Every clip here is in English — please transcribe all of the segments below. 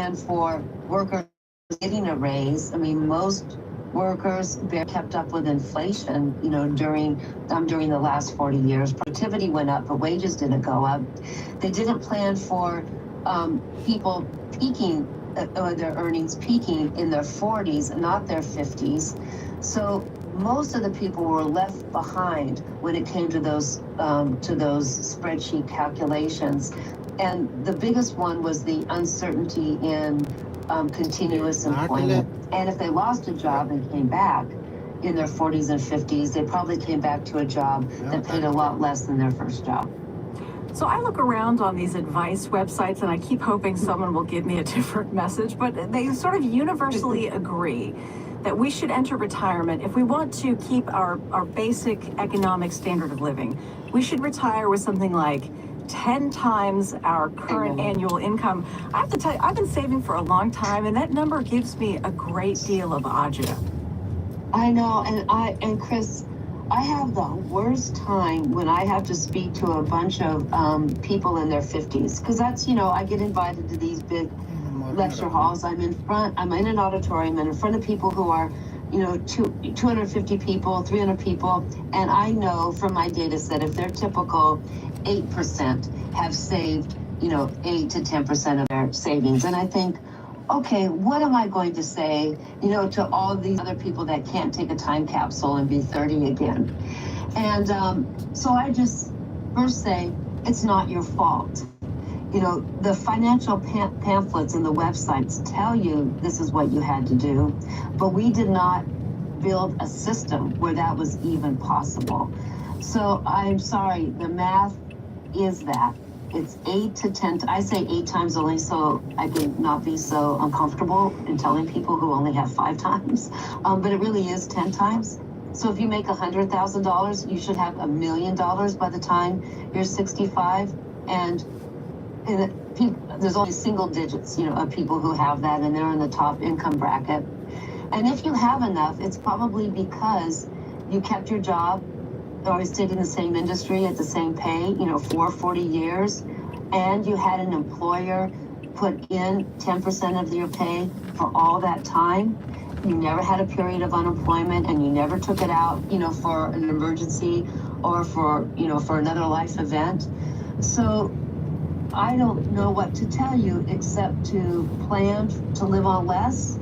plan for workers getting a raise. I mean, most workers kept up with inflation, during the last 40 years. Productivity went up, but wages didn't go up. They didn't plan for people peaking, or their earnings peaking in their 40s, not their 50s. So most of the people were left behind when it came to those spreadsheet calculations. And the biggest one was the uncertainty in continuous employment. And if they lost a job and came back in their 40s and 50s, they probably came back to a job that paid a lot less than their first job. So I look around on these advice websites and I keep hoping someone will give me a different message, but they sort of universally agree that we should enter retirement if we want to keep our basic economic standard of living. We should retire with something like 10 times our current annual income. I have to tell you, I've been saving for a long time, and that number gives me a great deal of agita. I know, and Chris, I have the worst time when I have to speak to a bunch of people in their 50s, because that's, I get invited to these big lecture halls. I'm in an auditorium and in front of people who are, 250 people, 300 people, and I know from my data set, if they're typical, 8% have saved, 8 to 10% of their savings. And I think, okay, what am I going to say, to all these other people that can't take a time capsule and be 30 again? And so I just first say, it's not your fault. The financial pamphlets and the websites tell you this is what you had to do, but we did not build a system where that was even possible. So I'm sorry, the math is that. It's 8 to 10, I say 8 times only so I can not be so uncomfortable in telling people who only have 5 times, but it really is 10 times. So if you make $100,000, you should have $1 million by the time you're 65, and there's only single digits, of people who have that, and they're in the top income bracket. And if you have enough, it's probably because you kept your job, or stayed in the same industry at the same pay, for 40 years, and you had an employer put in 10% of your pay for all that time. You never had a period of unemployment, and you never took it out, for an emergency or for another life event. So I don't know what to tell you except to plan to live on less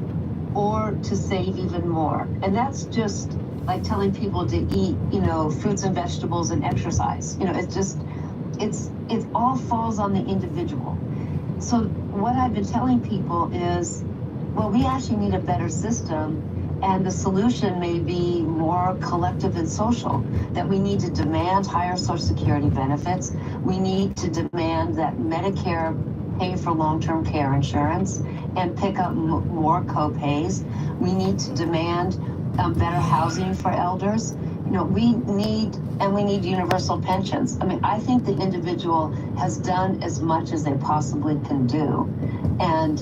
or to save even more. And that's just like telling people to eat, fruits and vegetables and exercise. It all falls on the individual. So what I've been telling people is, well, we actually need a better system, and the solution may be more collective and social, that we need to demand higher Social Security benefits. We need to demand that Medicare pay for long-term care insurance and pick up more co-pays. We need to demand better housing for elders. We need universal pensions. I mean, I think the individual has done as much as they possibly can do. And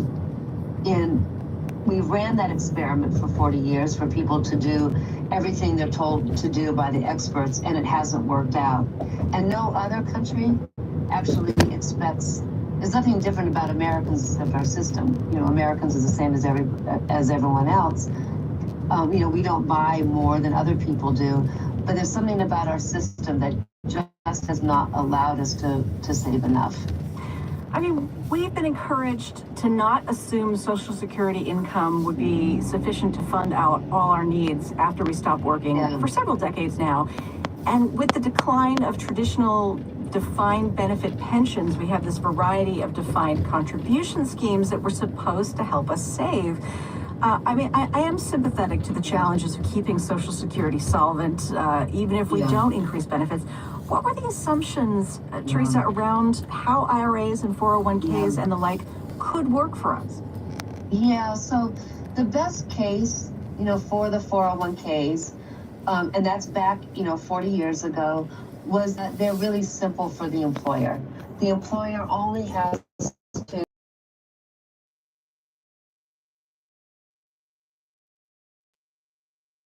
we ran that experiment for 40 years for people to do everything they're told to do by the experts, and it hasn't worked out. And no other country actually expects. There's nothing different about Americans except our system. Americans are the same as everyone else. We don't buy more than other people do, but there's something about our system that just has not allowed us to save enough. I mean, we've been encouraged to not assume Social Security income would be sufficient to fund out all our needs after we stop working for several decades now. And with the decline of traditional defined benefit pensions, we have this variety of defined contribution schemes that were supposed to help us save. I am sympathetic to the challenges of keeping Social Security solvent, even if we don't increase benefits. What were the assumptions, Teresa, around how IRAs and 401ks and the like could work for us? Yeah, so the best case, for the 401ks, and that's back, 40 years ago, was that they're really simple for the employer. The employer only has